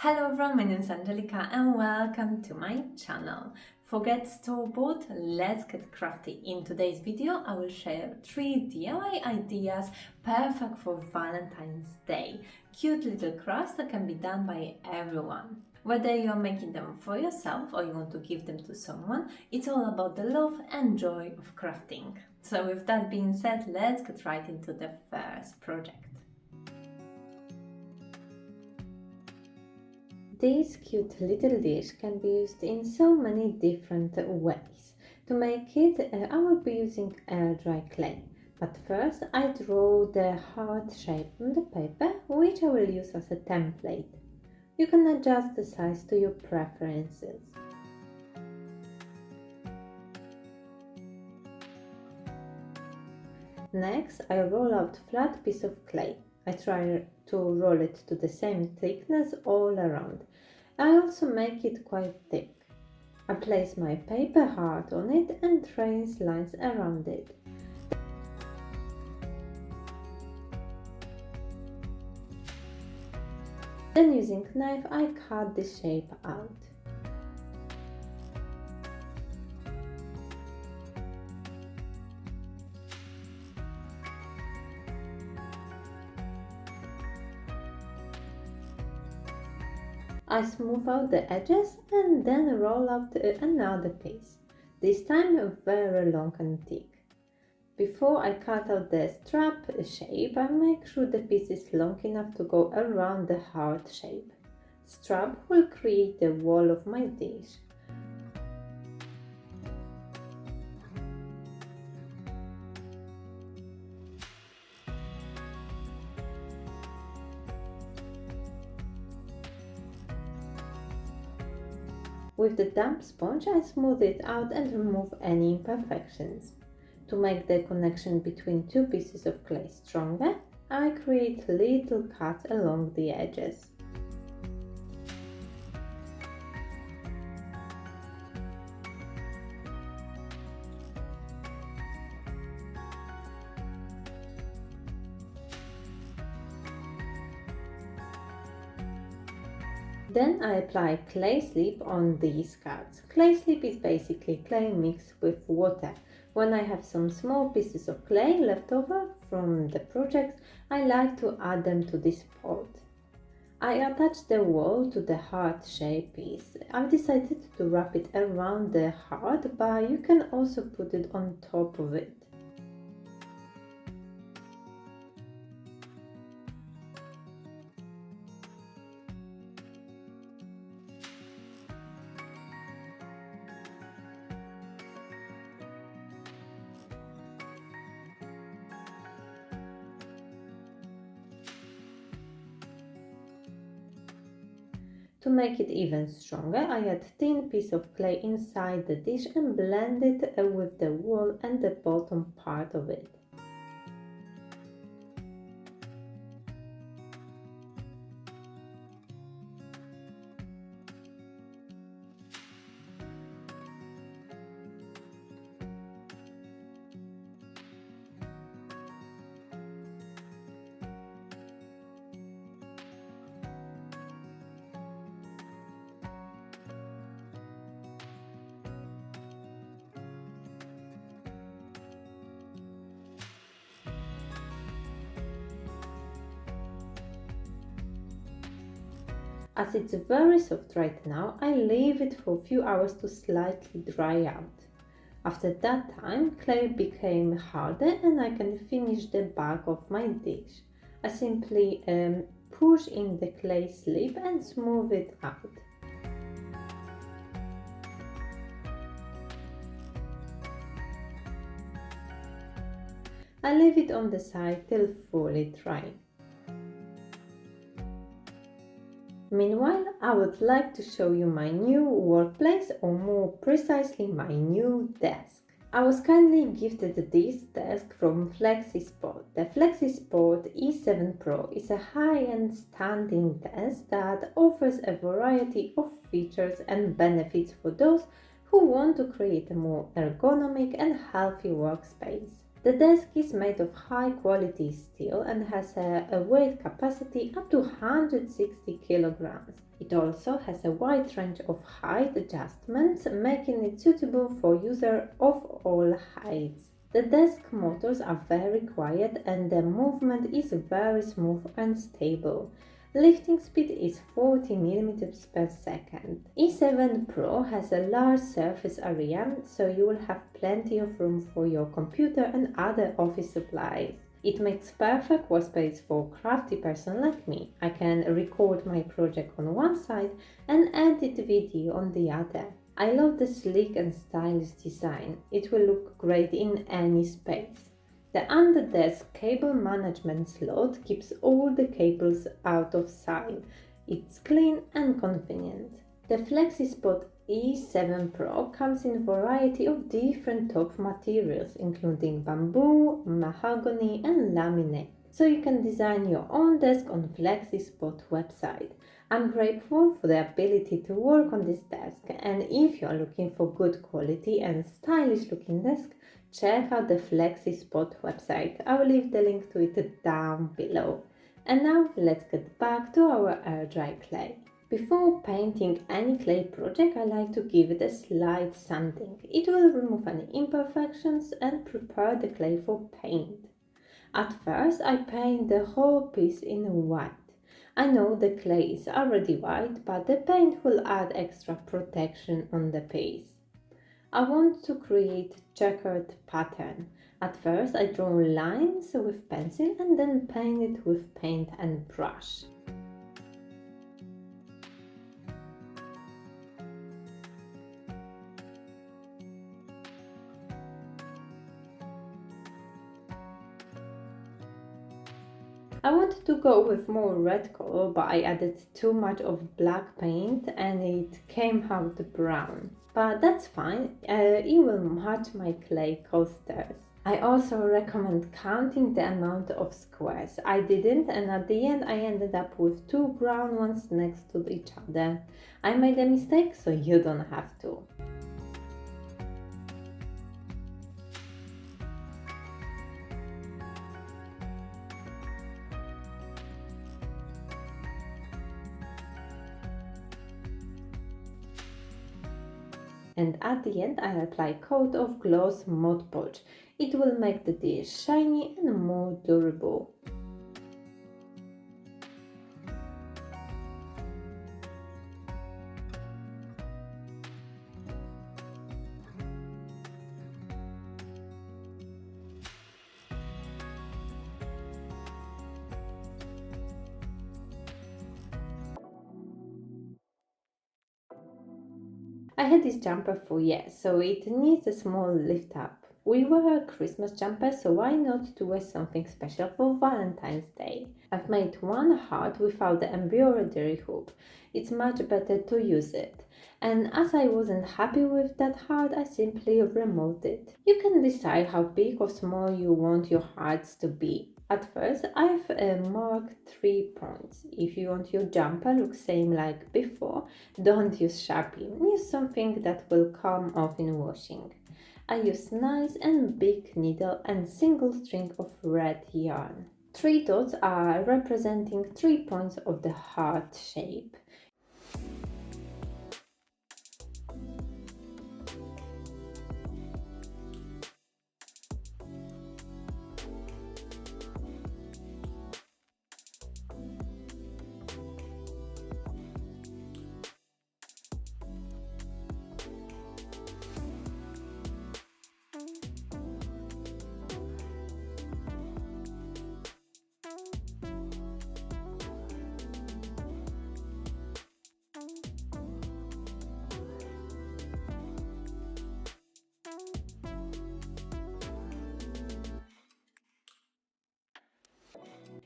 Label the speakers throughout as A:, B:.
A: Hello everyone, my name is Angelica and welcome to my channel. Forget store-bought, let's get crafty. In today's video, I will share 3 DIY ideas perfect for Valentine's Day. Cute little crafts that can be done by everyone. Whether you're making them for yourself or you want to give them to someone, it's all about the love and joy of crafting. So with that being said, let's get right into the first project. This cute little dish can be used in so many different ways. To make it, I will be using air dry clay. But first, I draw the heart shape on the paper, which I will use as a template. You can adjust the size to your preferences. Next, I roll out a flat piece of clay. I try to roll it to the same thickness all around. I also make it quite thick. I place my paper heart on it and trace lines around it. Then using knife I cut the shape out. I smooth out the edges and then roll out another piece, this time very long and thick. Before I cut out the strap shape, I make sure the piece is long enough to go around the heart shape. Strap will create the wall of my dish. With the damp sponge, I smooth it out and remove any imperfections. To make the connection between two pieces of clay stronger, I create little cuts along the edges. Then I apply clay slip on these cuts. Clay slip is basically clay mixed with water. When I have some small pieces of clay left over from the project, I like to add them to this pot. I attach the wall to the heart shape piece. I've decided to wrap it around the heart, but you can also put it on top of it. To make it even stronger, I add a thin piece of clay inside the dish and blend it with the wall and the bottom part of it. As it's very soft right now, I leave it for a few hours to slightly dry out. After that time, clay became harder and I can finish the back of my dish. I simply push in the clay slip and smooth it out. I leave it on the side till fully dry. Meanwhile, I would like to show you my new workplace, or more precisely my new desk. I was kindly gifted this desk from FlexiSpot. The FlexiSpot E7 Pro is a high-end standing desk that offers a variety of features and benefits for those who want to create a more ergonomic and healthy workspace. The desk is made of high quality steel and has a weight capacity up to 160 kilograms. It also has a wide range of height adjustments, making it suitable for users of all heights. The desk motors are very quiet and the movement is very smooth and stable. Lifting speed is 40 mm per second. E7 Pro has a large surface area, so you will have plenty of room for your computer and other office supplies. It makes perfect workspace for a crafty person like me. I can record my project on one side and edit video on the other. I love the sleek and stylish design. It will look great in any space. The under-desk cable management slot keeps all the cables out of sight. It's clean and convenient. The FlexiSpot E7 Pro comes in a variety of different top materials, including bamboo, mahogany, and laminate. So you can design your own desk on FlexiSpot website. I'm grateful for the ability to work on this desk, and if you're looking for good quality and stylish looking desk, check out the FlexiSpot website. I will leave the link to it down below. And now let's get back to our air dry clay. Before painting any clay project, I like to give it a slight sanding. It will remove any imperfections and prepare the clay for paint. At first, I paint the whole piece in white. I know the clay is already white, but the paint will add extra protection on the piece. I want to create checkered pattern. At first, I draw lines with pencil and then paint it with paint and brush. I wanted to go with more red color, but I added too much of black paint and it came out brown. But that's fine, it will match my clay coasters. I also recommend counting the amount of squares. I didn't, and at the end I ended up with two brown ones next to each other. I made a mistake, so you don't have to. And at the end I apply a coat of gloss Mod Podge. It will make the dish shiny and more durable. I had this jumper for years, so it needs a small lift up. We wear a Christmas jumper, so why not to wear something special for Valentine's Day? I've made one heart without the embroidery hoop. It's much better to use it. And as I wasn't happy with that heart, I simply removed it. You can decide how big or small you want your hearts to be. At first, I've marked 3 points. If you want your jumper look same like before, don't use Sharpie. Use something that will come off in washing. I use nice and big needle and single string of red yarn. 3 dots are representing 3 points of the heart shape.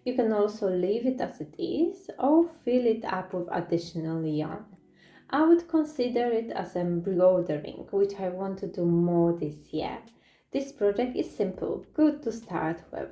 A: You can also leave it as it is or fill it up with additional yarn. I would consider it as embroidering, which I want to do more this year. This project is simple, good to start with.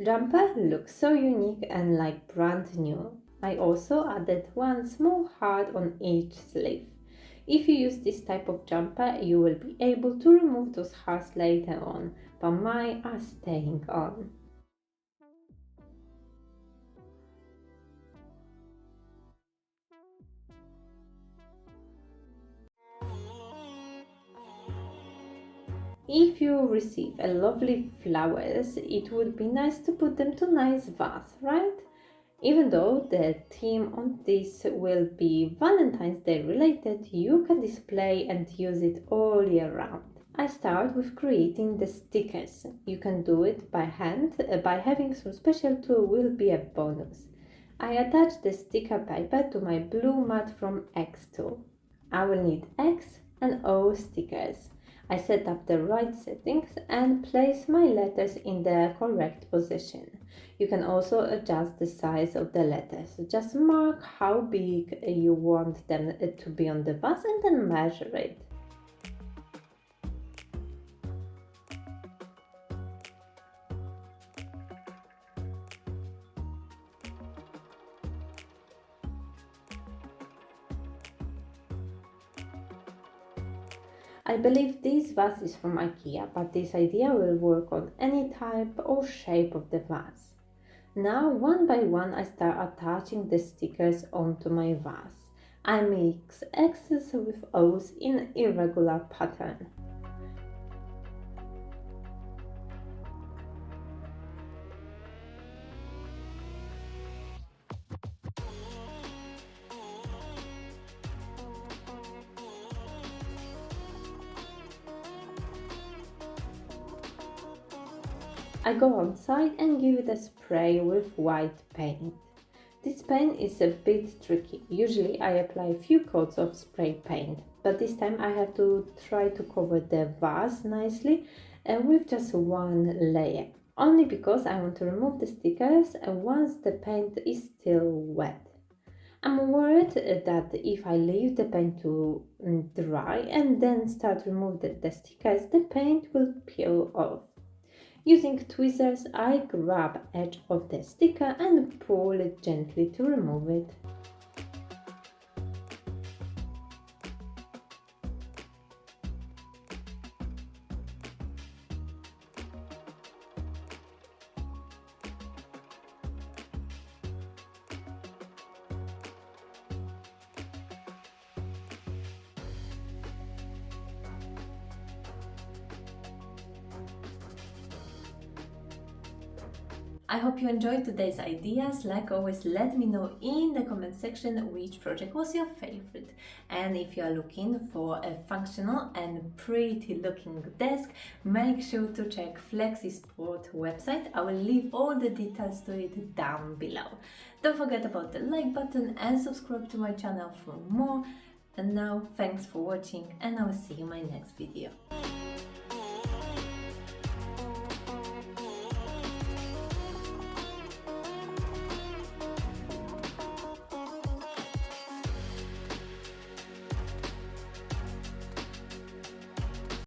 A: Jumper looks so unique and like brand new. I also added one small heart on each sleeve. If you use this type of jumper, you will be able to remove those hearts later on, but mine are staying on. If you receive a lovely flowers, it would be nice to put them to nice vase, right? Even though the theme on this will be Valentine's Day related, you can display and use it all year round. I start with creating the stickers. You can do it by hand, by having some special tool will be a bonus. I attach the sticker paper to my blue mat from X tool. I will need X and O stickers. I set up the right settings and place my letters in the correct position. You can also adjust the size of the letters. Just mark how big you want them to be on the vase and then measure it. I believe this vase is from IKEA, but this idea will work on any type or shape of the vase. Now, one by one, I start attaching the stickers onto my vase. I mix X's with O's in irregular pattern. I go outside and give it a spray with white paint. This paint is a bit tricky. Usually I apply a few coats of spray paint, but this time I have to try to cover the vase nicely with just one layer. Only because I want to remove the stickers once the paint is still wet. I'm worried that if I leave the paint to dry and then start removing the stickers, the paint will peel off. Using tweezers, I grab edge of the sticker and pull it gently to remove it. I hope you enjoyed today's ideas. Like always, let me know in the comment section which project was your favorite. And if you are looking for a functional and pretty looking desk, make sure to check FlexiSport website. I will leave all the details to it down below. Don't forget about the like button and subscribe to my channel for more. And now, thanks for watching and I will see you in my next video.